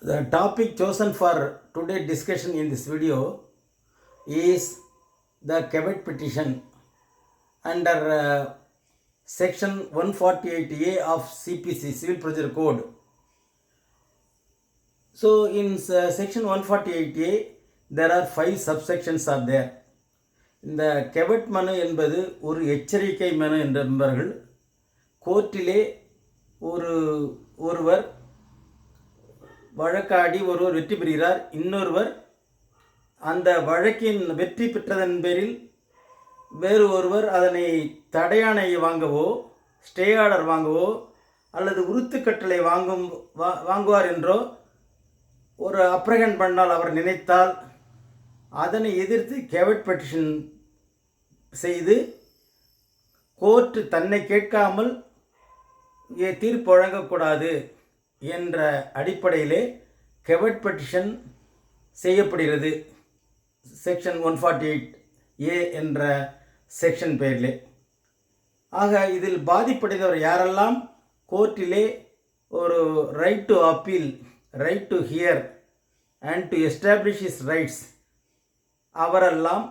The topic chosen for today's discussion in this video is the caveat petition under section 148A of CPC, Civil Procedure Code. So in section 148A, there are 5 subsections are there. இந்த caveat மனு என்பது ஒரு எச்சரிக்கை மனு என்பார்கள். கோர்ட்டிலே ஒருவர் வழக்காடி ஒருவர் வெற்றி பெறுகிறார், இன்னொருவர் அந்த வழக்கின் வெற்றி பெற்றதன் பேரில் வேறு ஒருவர் அதனை தடையாணை வாங்கவோ ஸ்டே ஆர்டர் வாங்கவோ அல்லது உறுத்துக்கட்டளை வாங்குவார் என்றோ ஒரு apprehend பண்ணால் அவர் நினைத்தால் அதனை எதிர்த்து caveat petition செய்து கோர்ட் தன்னை கேட்காமல் தீர்ப்பு வழங்கக்கூடாது என்ற அடிப்படையிலே caveat petition செய்யப்படுகிறது. செக்ஷன் 148A என்ற செக்ஷன் பெயரிலே. ஆக இதில் பாதிப்படைந்தவர் யாரெல்லாம் கோர்ட்டிலே ஒரு right to appeal, right to hear and to establish his rights, அவரெல்லாம்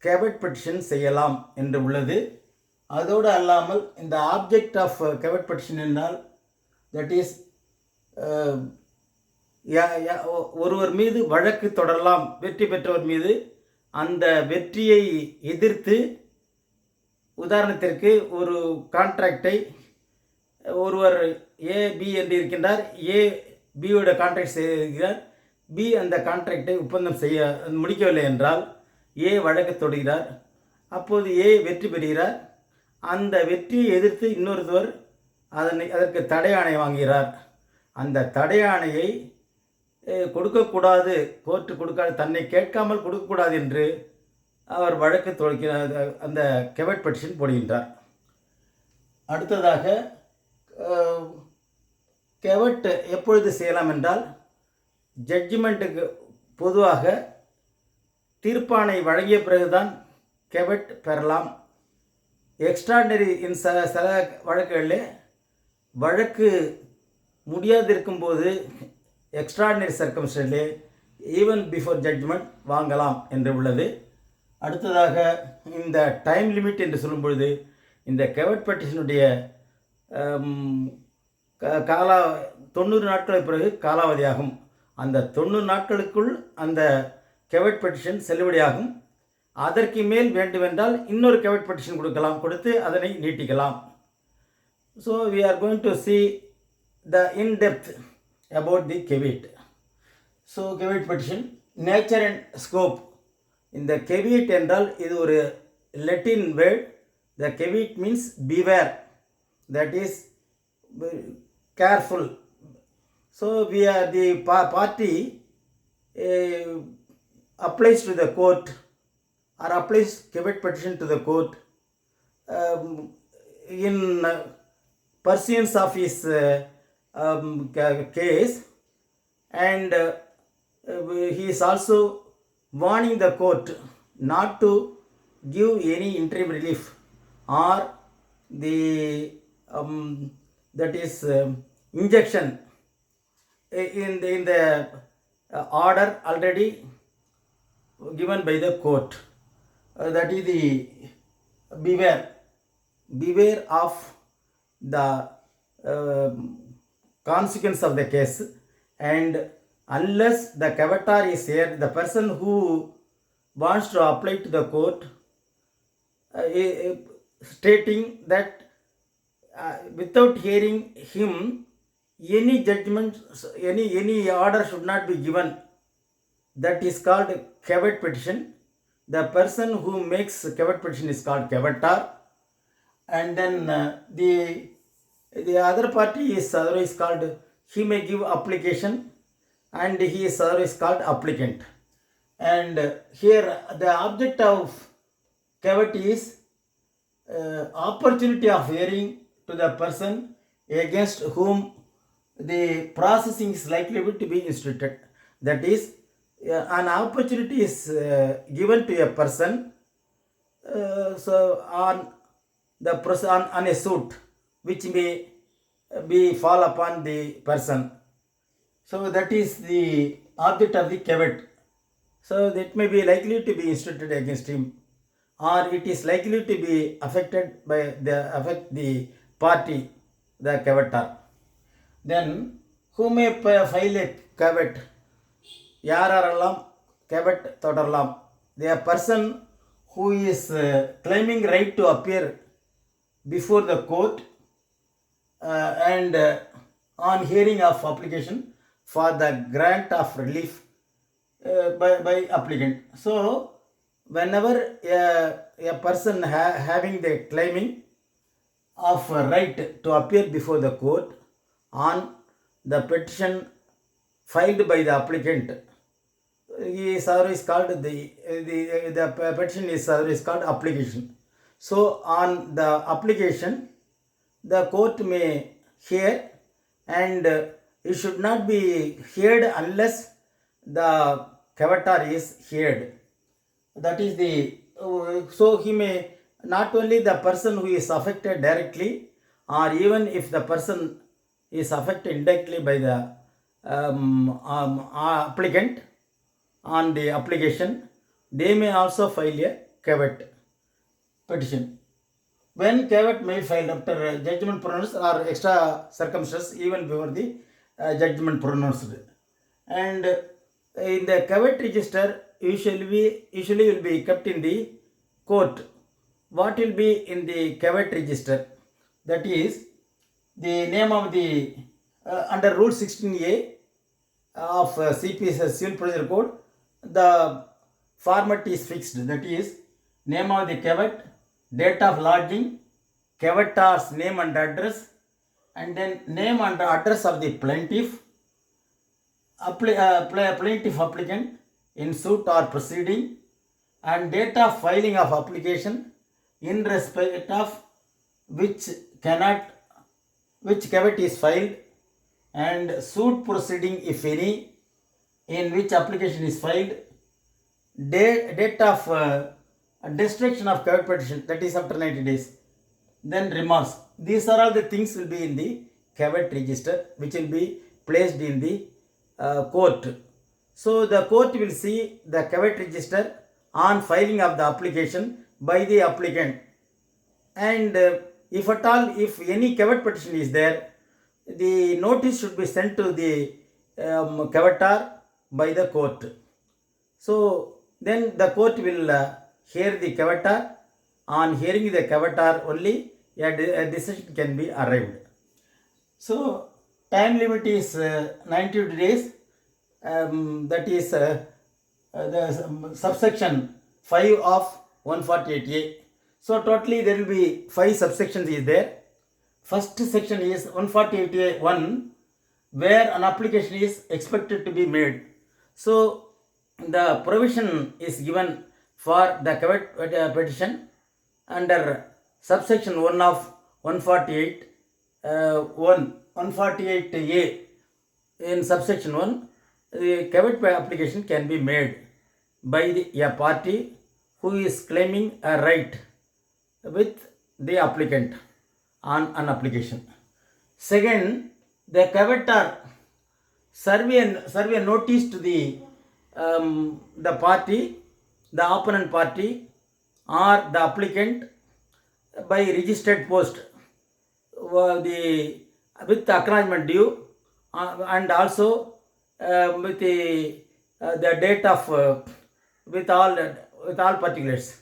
caveat petition செய்யலாம் என்று உள்ளது. அதோடு அல்லாமல் இந்த ஆப்ஜெக்ட் ஆஃப் caveat petition என்றால் தட் இஸ் ஒருவர் மீது வழக்கு தொடரலாம், வெற்றி பெற்றவர் மீது அந்த வெற்றியை எதிர்த்து, உதாரணத்திற்கு ஒரு கான்ட்ராக்டை ஒருவர் ஏபி என்று இருக்கின்றார், ஏ பியோட கான்ட்ராக்ட் செய்கிறார், பி அந்த கான்ட்ராக்டை ஒப்பந்தம் செய்ய முடிக்கவில்லை என்றால் ஏ வழக்கு தொடுகிறார். அப்போது ஏ வெற்றி பெறுகிறார். அந்த வெற்றியை எதிர்த்து இன்னொருவர் அதற்கு தடையாணை வாங்குகிறார். அந்த தடையாணையை கொடுக்கக்கூடாது, கோர்ட்டு கொடுக்காது, தன்னை கேட்காமல் கொடுக்கக்கூடாது என்று அவர் வழக்கு தொடுக்கிறார், அந்த caveat petition போடுகின்றார். அடுத்ததாக caveat எப்பொழுது செய்யலாம் என்றால், ஜட்ஜ்மெண்ட்டுக்கு பொதுவாக தீர்ப்பாணை வழங்கிய பிறகுதான் caveat பெறலாம். எக்ஸ்ட்ராடினரி சில வழக்குகளில் வழக்கு முடியாதிருக்கும்போது எக்ஸ்ட்ராடினரி சர்க்கம்ஸ்டன்ஸிலே ஈவன் பிஃபோர் ஜட்ஜ்மெண்ட் வாங்கலாம் என்று உள்ளது. அடுத்ததாக இந்த டைம் லிமிட் என்று சொல்லும் பொழுது இந்த caveat petitionுடைய 90 நாட்களுக்கு பிறகு காலாவதியாகும். அந்த 90 நாட்களுக்குள் அந்த caveat petition செல்லுபடியாகும். அதற்கு மேல் வேண்டுமென்றால் இன்னொரு caveat petition கொடுத்து அதனை நீட்டிக்கலாம். So we are going to see the in-depth about the caveat. So caveat petition, nature and scope. இந்த caveat என்றால் இது ஒரு Latin word. The caveat means beware, that is careful. So we are the party applies to the court or applies caveat petition to the court in pursuance of his case, and he is also warning the court not to give any interim relief or the that is injunction in the order already given by the court. That is the beware of the consequence of the case, and unless the caveator is here, the person who wants to apply to the court stating that without hearing him any judgment, any order should not be given, that is called caveat petition. The person who makes caveat petition is called caveator, and then the other party is otherwise called, he may give application, and he is otherwise called applicant. And here the object of caveat is opportunity of hearing to the person against whom the processing is likely to be instituted. That is, an opportunity is given to a person so on a suit which may be fall upon the person. So that is the object of the caveat. So that may be likely to be instituted against him, or it is likely to be affected by the party, the caveator. Then who may file a caveat? யாரெல்லாம் caveat தொடரலாம்? The person who is claiming right to appear before the court and on hearing of application for the grant of relief by applicant. So whenever a person having the claiming of right to appear before the court on the petition filed by the applicant, he is always called the petition is always called application. So on the application, the court may hear, and it should not be heard unless the caveator is heard. That is the so he may not only the person who is affected directly, or even if the person is affected indirectly by the applicant on the application, they may also file a caveat petition. When caveat may be filed after judgment pronounced or extra circumstances even before the judgment pronounced. And in the caveat register usually will be kept in the court. What will be in the caveat register? That is the name of the under Rule 16A of CPC Civil Procedure Code, the format is fixed. That is name of the caveat, date of lodging, caveator's name and address, and then name and address of the plaintiff, plaintiff applicant in suit or proceeding, and date of filing of application in respect of which caveat is filed, and suit proceeding if any in which application is filed, date of destruction of caveat petition, that is after 90 days, then remarks. These are all the things will be in the caveat register, which will be placed in the court. So the court will see the caveat register on filing of the application by the applicant, and if at all, if any caveat petition is there, the notice should be sent to the caveator by the court. So then the court will hear the caveator. On hearing the caveator only, a decision can be arrived. So time limit is 90 days. That is the subsection 5 of 148A. So totally there will be 5 subsections is there. First section is 148A(1), where an application is expected to be made. So the provision is given for the caveat petition under subsection 1 of 148A. In subsection 1, the caveat application can be made by a party who is claiming a right with the applicant on an application. Second, the caveator serve a notice to the party, the opponent party, or the applicant by registered post with acknowledgement due, and also with the date of with all particulars.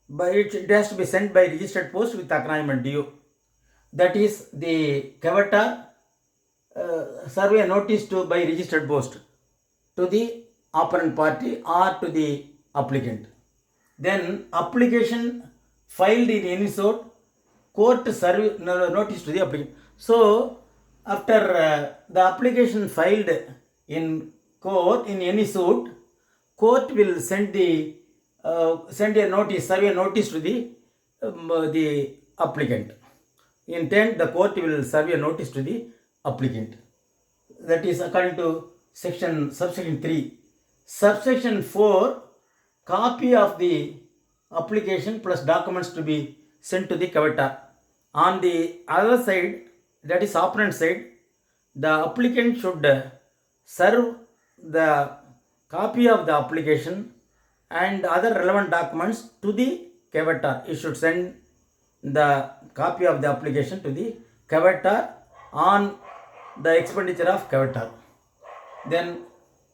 But it has to be sent by registered post with acknowledgement due. That is the caveator serve a notice by registered post to the opponent party or to the applicant. Then application filed in any suit, court serve notice to the applicant. So after the application filed in court in any suit, court will send a notice, serve a notice to the applicant. In turn, the court will serve a notice to the applicant. That is according to subsection 3. Subsection 4, copy of the application plus documents to be sent to the caveator. On the other side, that is opponent side, the applicant should serve the copy of the application and other relevant documents to the caveator. You should send the copy of the application to the caveator on the expenditure of caveator. Then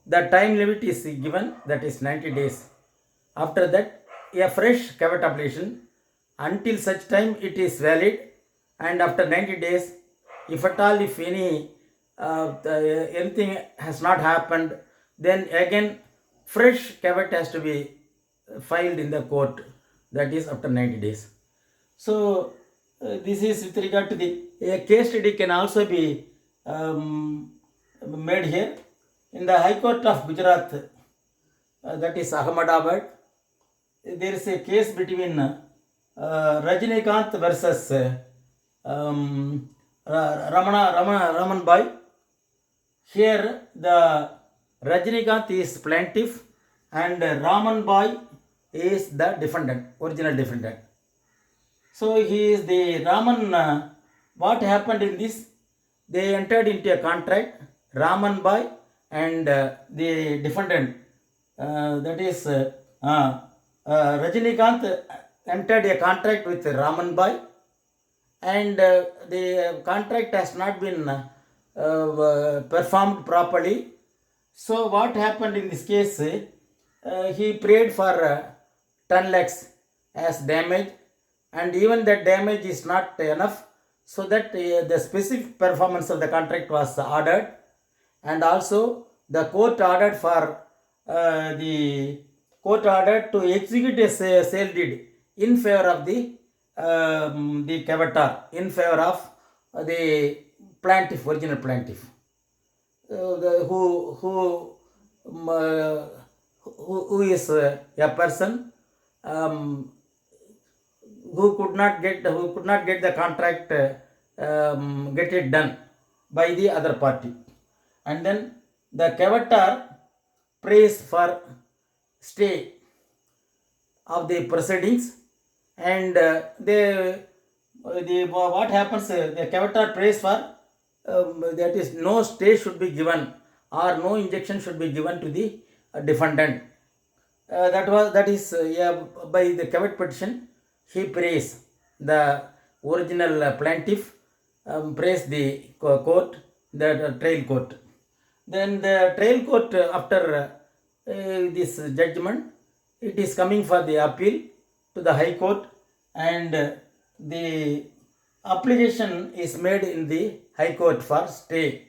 the time limit is given, that is 90 days. After that, a fresh caveat application until such time it is valid, and after 90 days, if at all, if anything has not happened, then again fresh caveat has to be filed in the court, that is after 90 days. So this is with regard to the case study can also be made here. In the High Court of Gujarat, that is Ahmedabad, there is a case between Rajinikanth versus Raman Bhai. Here the Rajinikanth is plaintiff and Raman Bhai is the defendant, original defendant. So he is the Raman. What happened in this? They entered into a contract, Raman Bhai and the defendant, that is Rajinikanth, entered a contract with Raman Bhai, and the contract has not been performed properly. So what happened in this case? He paid for 10 lakhs as damage, and even that damage is not enough, so that the specific performance of the contract was ordered, and also the court ordered for the court ordered to execute a sale deed in favor of the caveator, in favor of the plaintiff, original plaintiff, who is a person who could not get the contract get it done by the other party. And then the caveator prays for stay of the proceedings, and what happens? The caveator prays for that is no stay should be given or no injunction should be given to the defendant. That is by the caveat petition. He prays the original plaintiff, prays the court, the trial court. Then the trial court, after this judgment, it is coming for the appeal to the High Court, and the application is made in the High Court for stay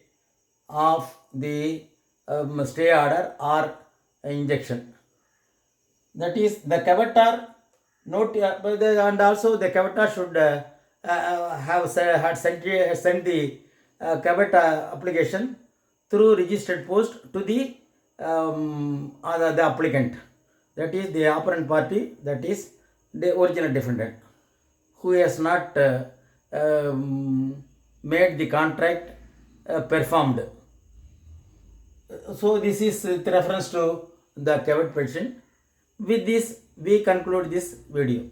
of the stay order or injunction. That is the caveator note, and also the caveator should had sent the caveat application through registered post to the applicant, that is the operant party, that is the original defendant, who has not made the contract performed. So this is with reference to the caveat petition. With this, we conclude this video.